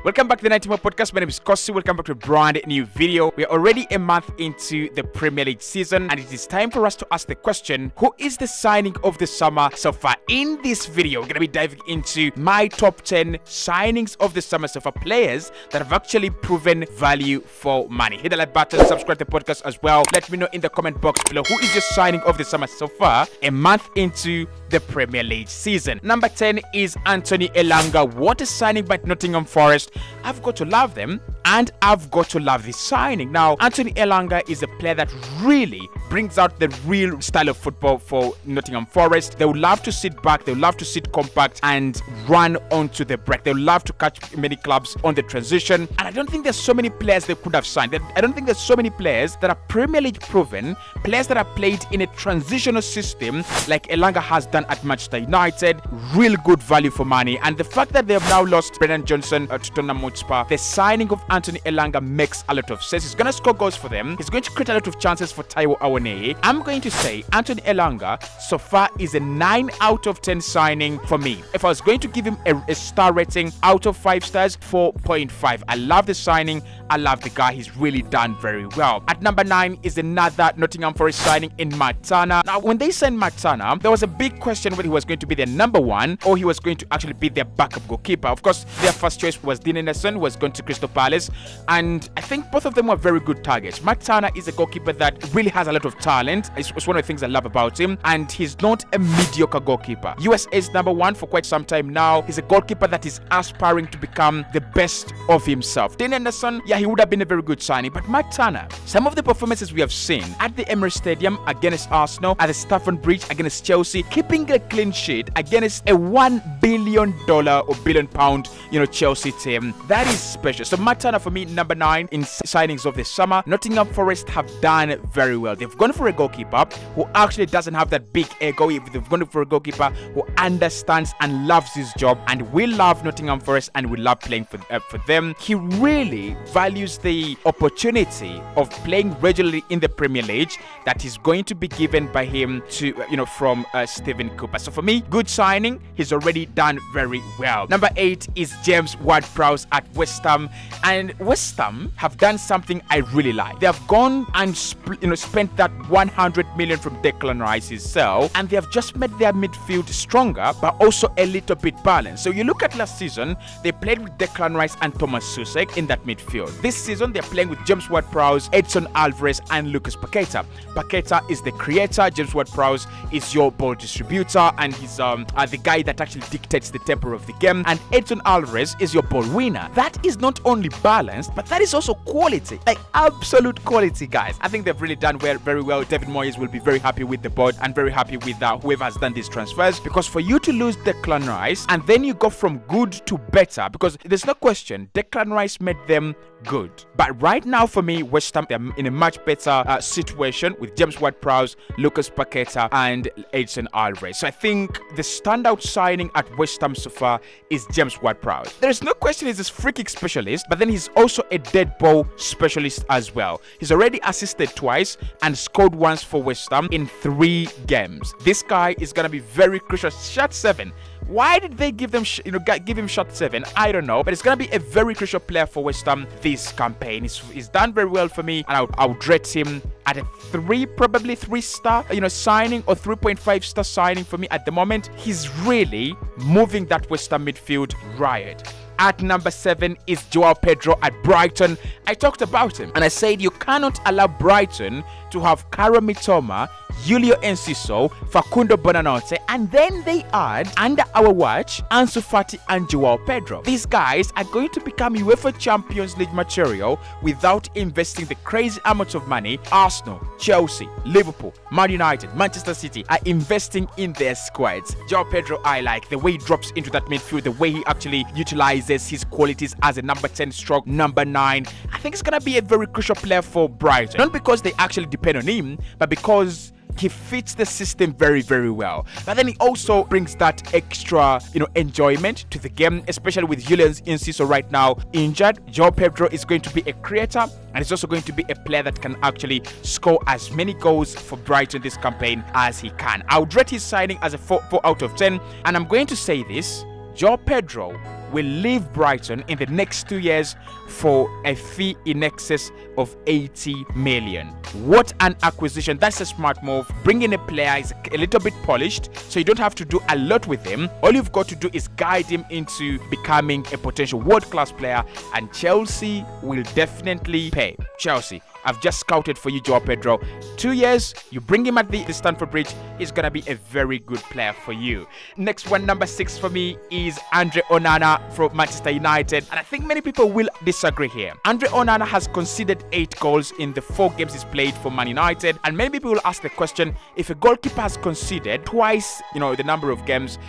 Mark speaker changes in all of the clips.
Speaker 1: Welcome back to the 90 More Podcast. My name is Kosi. Welcome back to a brand new video. We are already a month into the Premier League season, and it is time for us to ask the question, who is the signing of the summer so far? In this video, we're going to be diving into my top 10 signings of the summer so far, players that have actually proven value for money. Hit the like button, subscribe to the podcast as well. Let me know in the comment box below who is your signing of the summer so far, a month into the Premier League season. Number 10 is Anthony Elanga. What a signing by Nottingham Forest. I've got to love them, and I've got to love this signing. Now, Anthony Elanga is a player that really brings out the real style of football for Nottingham Forest. They would love to sit back, they would love to sit compact and run onto the break. They would love to catch many clubs on the transition. And I don't think there's so many players they could have signed. I don't think there's so many players that are Premier League proven, players that are played in a transitional system like Elanga has done at Manchester United. Real good value for money. And the fact that they have now lost Brennan Johnson to Tottenham Hotspur, the signing of Anthony Elanga makes a lot of sense. He's going to score goals for them. He's going to create a lot of chances for Taiwo Awoniyi. I'm going to say Anthony Elanga so far is a 9 out of 10 signing for me. If I was going to give him a star rating out of 5 stars, 4.5. I love the signing. I love the guy. He's really done very well. At number 9 is another Nottingham Forest signing in Montana. Now, when they signed Montana, there was a big question whether he was going to be their number 1 or he was going to actually be their backup goalkeeper. Of course, their first choice was Dean Henderson, who was going to Crystal Palace, and I think both of them were very good targets. Montana is a goalkeeper that really has a lot of talent. It's one of the things I love about him, and he's not a mediocre goalkeeper. USA's number 1 for quite some time now. He's a goalkeeper that is aspiring to become the best of himself. Dean Henderson, yeah, he would have been a very good signing, but Montana, some of the performances we have seen at the Emirates Stadium against Arsenal, at the Stamford Bridge against Chelsea, keeping a clean sheet against a $1 billion or billion pound, Chelsea team, that is special. So Montana for me, number 9 in signings of the summer. Nottingham Forest have done very well. They've gone for a goalkeeper who actually doesn't have that big ego. They've gone for a goalkeeper who understands and loves his job, and we love Nottingham Forest and we love playing for them. He really values the opportunity of playing regularly in the Premier League that is going to be given by him to from Stephen Cooper. So for me, good signing. He's already done very well. Number 8 is James Ward-Prowse at West Ham, and West Ham have done something I really like. They have gone and spent that 100 million from Declan Rice's sale, and they have just made their midfield stronger but also a little bit balanced. So you look at last season, they played with Declan Rice and Thomas Susek in that midfield. This season they're playing with James Ward-Prowse, Edson Alvarez and Lucas Paqueta. Paqueta is the creator, James Ward-Prowse is your ball distributor, and he's the guy that actually dictates the tempo of the game, and Edson Alvarez is your ball winner. That is not only balanced, but that is also quality, like absolute quality, guys. I think they've really done very well. David Moyes will be very happy with the board and very happy with whoever has done these transfers, because for you to lose Declan Rice and then you go from good to better, because there's no question Declan Rice made them good, but right now for me, West Ham, they're in a much better situation with James Ward-Prowse, Lucas Paqueta and Edson Alvarez. So I think the standout signing at West Ham so far is James Ward-Prowse. There's no question he's a free kick specialist, but then he's also a dead ball specialist as well. He's already assisted twice and scored once for West Ham in 3 games. This guy is gonna be very crucial. Shot 7. Why did they give him shot 7? I don't know, but it's gonna be a very crucial player for West Ham this campaign. He's done very well for me, and I would rate him at a 3, probably 3-star, signing, or 3.5-star signing for me at the moment. He's really moving that West Ham midfield riot. At number 7 is Joao Pedro at Brighton. I talked about him and I said you cannot allow Brighton to have Karo Mitoma, Julio Enciso, Facundo Bonanotte, and then they add, under our watch, Ansu Fati and Joao Pedro. These guys are going to become UEFA Champions League material without investing the crazy amounts of money Arsenal, Chelsea, Liverpool, Man Utd, Manchester City are investing in their squads. Joao Pedro, I like the way he drops into that midfield, the way he actually utilizes his qualities as a number 10 stroke number 9. I think it's going to be a very crucial player for Brighton. Not because they actually depend on him, but because he fits the system very, very well. But then he also brings that extra, enjoyment to the game, especially with Julio Enciso right now injured. Joao Pedro is going to be a creator, and he's also going to be a player that can actually score as many goals for Brighton this campaign as he can. I would rate his signing as a 4 out of 10, and I'm going to say this: Joao Pedro will leave Brighton in the next 2 years for a fee in excess of 80 million. What an acquisition. That's a smart move. Bringing a player is a little bit polished, so you don't have to do a lot with him. All you've got to do is guide him into becoming a potential world-class player, and Chelsea will definitely pay. Chelsea, I've just scouted for you, Joao Pedro. 2 years, you bring him at the Stamford Bridge, he's gonna be a very good player for you. Next one, number 6 for me, is Andre Onana from Manchester United, and I think many people will disagree here. Andre Onana has conceded 8 goals in the 4 games he's played for Man United, and many people will ask the question, if a goalkeeper has conceded twice, the number of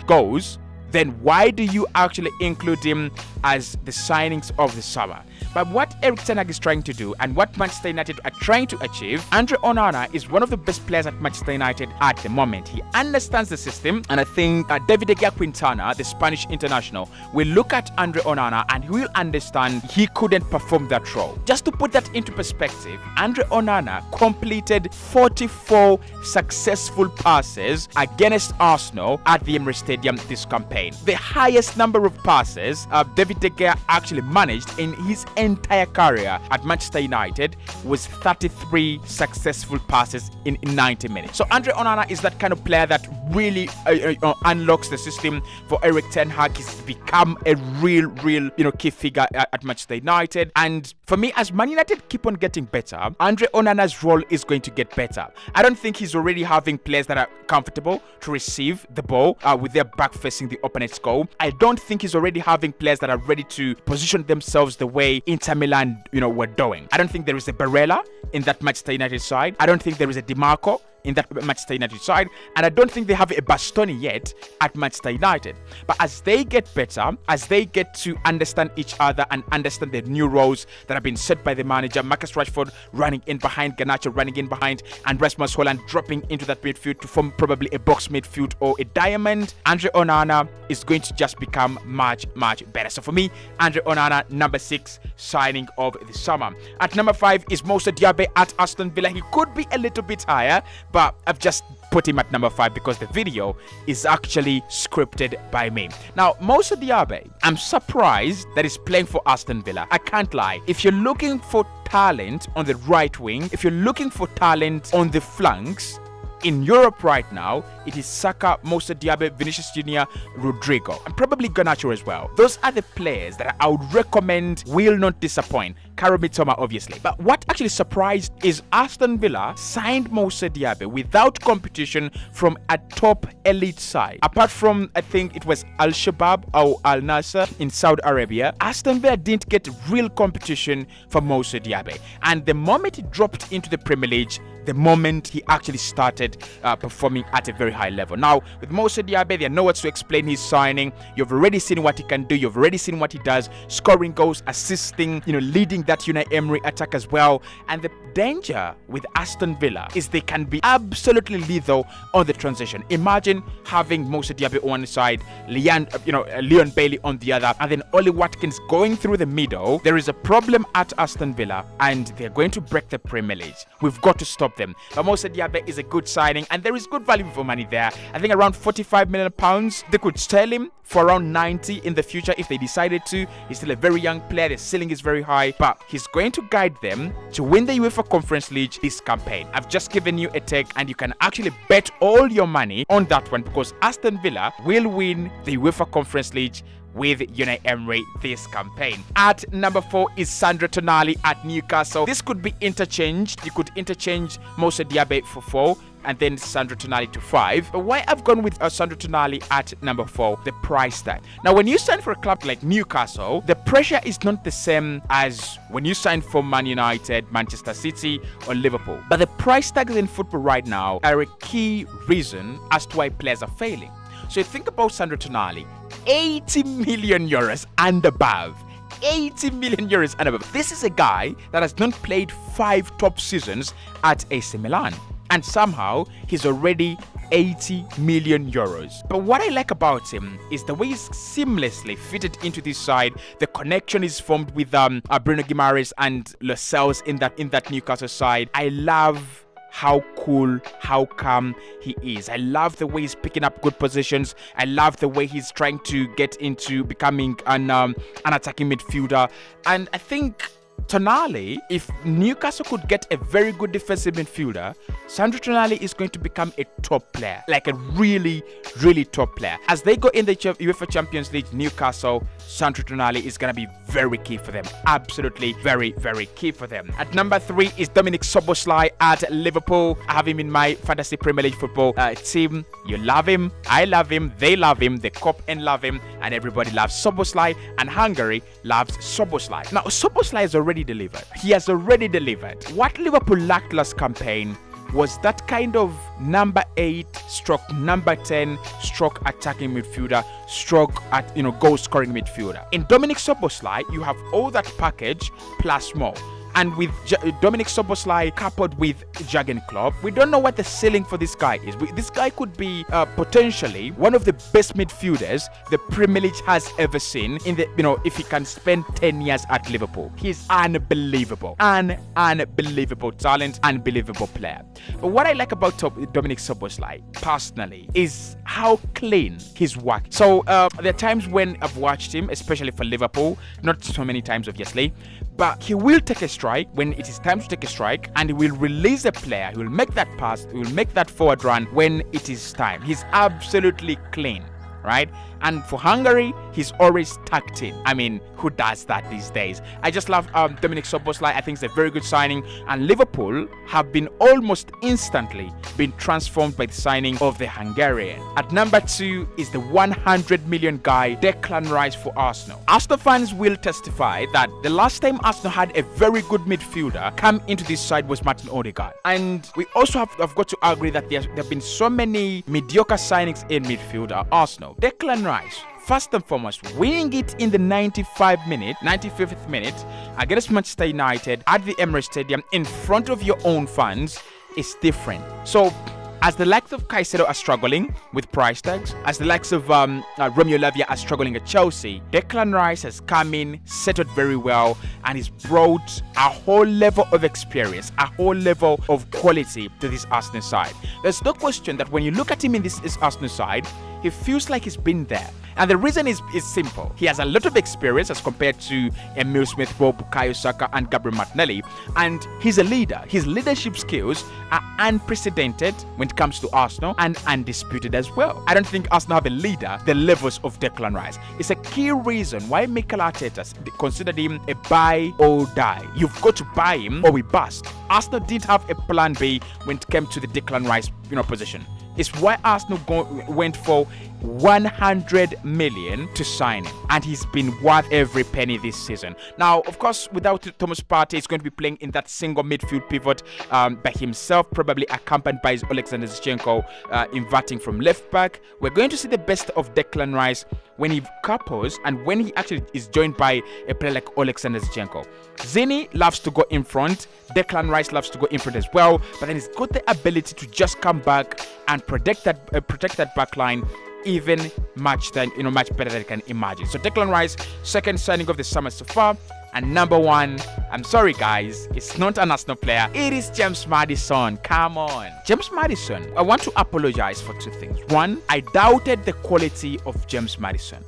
Speaker 1: goals, then why do you actually include him as the signings of the summer? But what Erik ten Hag is trying to do and what Manchester United are trying to achieve, Andre Onana is one of the best players at Manchester United at the moment. He understands the system, and I think David De Gea Quintana, the Spanish international, will look at Andre Onana and he will understand he couldn't perform that role. Just to put that into perspective, Andre Onana completed 44 successful passes against Arsenal at the Emirates Stadium this campaign. The highest number of passes David De Gea actually managed in his entire career at Manchester United was 33 successful passes in 90 minutes. So Andre Onana is that kind of player that really unlocks the system for Erik ten Hag. He's become a real key figure at Manchester United. And for me, as Man United keep on getting better, Andre Onana's role is going to get better. I don't think he's already having players that are comfortable to receive the ball with their back facing the opponent's goal. I don't think he's already having players that are ready to position themselves the way Inter Milan, were doing. I don't think there is a Barella in that Manchester United side. I don't think there is a DiMarco in that Manchester United side, and I don't think they have a Bastoni yet at Manchester United. But as they get better, as they get to understand each other and understand the new roles that have been set by the manager, Marcus Rashford running in behind, Garnacho running in behind, and Rasmus Hojlund dropping into that midfield to form probably a box midfield or a diamond, Andre Onana is going to just become much better. So for me, Andre Onana, number 6 signing of the summer. At number 5 is Moussa Diaby at Aston Villa. He could be a little bit higher, but I've just put him at number 5 because the video is actually scripted by me. Now, Moussa Diaby, I'm surprised that he's playing for Aston Villa. I can't lie. If you're looking for talent on the right wing, if you're looking for talent on the flanks, in Europe right now, it is Saka, Moussa Diaby, Vinicius Junior, Rodrigo, and probably Garnacho as well. Those are the players that I would recommend will not disappoint. Karim Mitoma, obviously. But what actually surprised is Aston Villa signed Moussa Diaby without competition from a top elite side. Apart from, I think it was Al Shabab or Al Nassr in Saudi Arabia, Aston Villa didn't get real competition for Moussa Diaby. And the moment he dropped into the Premier League, the moment he actually started performing at a very high level. Now, with Moussa Diaby, there are no words to explain his signing. You've already seen what he can do. You've already seen what he does. Scoring goals, assisting, leading that Unai Emery attack as well. And the danger with Aston Villa is they can be absolutely lethal on the transition. Imagine having Moussa Diaby on one side, Leon Bailey on the other, and then Oli Watkins going through the middle. There is a problem at Aston Villa, and they're going to break the Premier League. We've got to stop them. But Moussa Diaby is a good signing, and there is good value for money there. I think around £45 million. They could sell him for around 90 in the future if they decided to. He's still a very young player. The ceiling is very high, but he's going to guide them to win the UEFA Conference League this campaign. I've just given you a take, and you can actually bet all your money on that one because Aston Villa will win the UEFA Conference League with Unai Emery this campaign. At number 4 is Sandro Tonali at Newcastle. This could be interchanged. You could interchange Moussa Diaby for 4 and then Sandro Tonali to 5. But why I've gone with Sandro Tonali at number 4, the price tag. Now, when you sign for a club like Newcastle, the pressure is not the same as when you sign for Man United, Manchester City, or Liverpool. But the price tags in football right now are a key reason as to why players are failing. So you think about Sandro Tonali, 80 million euros and above. 80 million euros and above. This is a guy that has not played 5 top seasons at AC Milan. And somehow, he's already 80 million euros. But what I like about him is the way he's seamlessly fitted into this side. The connection is formed with Bruno Guimaraes and Lascelles in that Newcastle side. I love how cool, how calm he is. I love the way he's picking up good positions. I love the way he's trying to get into becoming an attacking midfielder. And I think Tonali, if Newcastle could get a very good defensive midfielder, Sandro Tonali is going to become a top player, like a really, really top player. As they go in the UEFA Champions League, Newcastle, Sandro Tonali is going to be very key for them. Absolutely very, very key for them. At number 3 is Dominik Szoboszlai at Liverpool. I have him in my fantasy Premier League football team. You love him, I love him, they love him, the cop and love him, and everybody loves Szoboszlai, and Hungary loves Szoboszlai. Now, Szoboszlai has already delivered. He has already delivered. What Liverpool lacked last campaign was that kind of number 8 stroke number 10 stroke attacking midfielder stroke at goal scoring midfielder. In Dominik Szoboszlai, you have all that package plus more. And with Dominik Szoboszlai coupled with Jurgen Klopp, we don't know what the ceiling for this guy is. This guy could be potentially one of the best midfielders the Premier League has ever seen. If he can spend 10 years at Liverpool, he's unbelievable, unbelievable talent, unbelievable player. But what I like about Dominik Szoboszlai personally is how clean his work. So there are times when I've watched him, especially for Liverpool, not so many times obviously, but he will take a strike when it is time to take a strike, and he will release a player. He will make that pass, he will make that forward run when it is time. He's absolutely clean, right? And for Hungary, he's always tucked in. I mean, who does that these days? I just love Dominik Szoboszlai. I think it's a very good signing. And Liverpool have been almost instantly been transformed by the signing of the Hungarian. At number 2 is the 100 million guy, Declan Rice for Arsenal. Arsenal fans will testify that the last time Arsenal had a very good midfielder come into this side was Martin Odegaard. And we also have got to agree that there have been so many mediocre signings in midfield at Arsenal. Declan Rice, first and foremost, winning it in the 95th minute against Manchester United at the Emirates Stadium in front of your own fans is different. So, as the likes of Caicedo are struggling with price tags, as the likes of Romeo Lavia are struggling at Chelsea, Declan Rice has come in, settled very well, and he's brought a whole level of experience, a whole level of quality to this Arsenal side. There's no question that when you look at him in this Arsenal side, he feels like he's been there. And the reason is simple. He has a lot of experience as compared to Emile Smith-Rowe, Bukayo Saka, and Gabriel Martinelli. And he's a leader. His leadership skills are unprecedented when it comes to Arsenal and undisputed as well. I don't think Arsenal have a leader the levels of Declan Rice. It's a key reason why Mikel Arteta considered him a buy or die. You've got to buy him or we bust. Arsenal didn't have a plan B when it came to the Declan Rice position. It's why Arsenal went for 100 million to sign him, and he's been worth every penny this season. Now, of course, without Thomas Partey, he's going to be playing in that single midfield pivot by himself, probably accompanied by Alexander Zinchenko inverting from left back. We're going to see the best of Declan Rice when he couples and when he actually is joined by a player like Alexander Zinchenko. Zini loves to go in front. Declan Rice loves to go in front as well, but then he's got the ability to just come back and protect that back line even much better than you can imagine. So Declan Rice, second signing of the summer so far. And number 1, I'm sorry guys, it's not an Arsenal player, it is James Maddison. Come on. James Maddison, I want to apologize for 2 things. 1, I doubted the quality of James Maddison.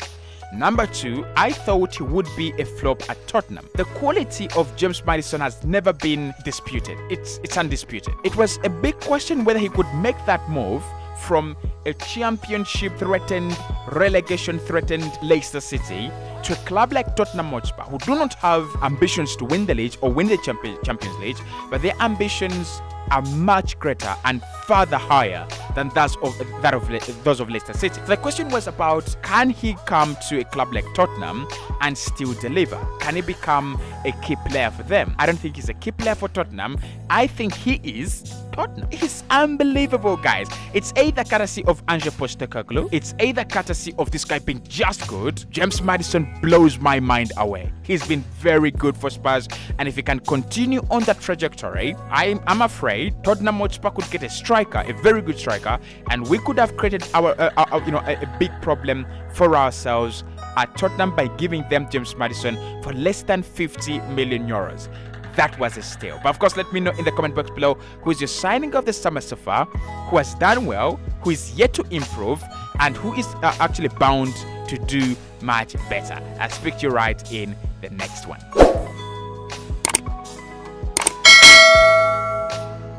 Speaker 1: Number 2, I thought he would be a flop at Tottenham. The quality of James Maddison has never been disputed. It's undisputed. It was a big question whether he could make that move from a championship-threatened, relegation-threatened Leicester City to a club like Tottenham Hotspur, who do not have ambitions to win the league or win the Champions League, but their ambitions are much greater and further higher than those of Leicester City. So the question was about, can he come to a club like Tottenham and still deliver? Can he become a key player for them? I don't think he's a key player for Tottenham. I think he is Tottenham. He's unbelievable, guys. It's either courtesy of Ange Postecoglou, it's either courtesy of this guy being just good. James Maddison blows my mind away. He's been very good for Spurs, and if he can continue on that trajectory, I'm afraid Tottenham Hotspur could get a striker, a very good striker, and we could have created a big problem for ourselves at Tottenham by giving them James Maddison for less than 50 million euros. that was a steal. But of course, let me know in the comment box below who is your signing of the summer so far, who has done well, who is yet to improve, and who is actually bound to do much better. I'll speak to you right in the next one.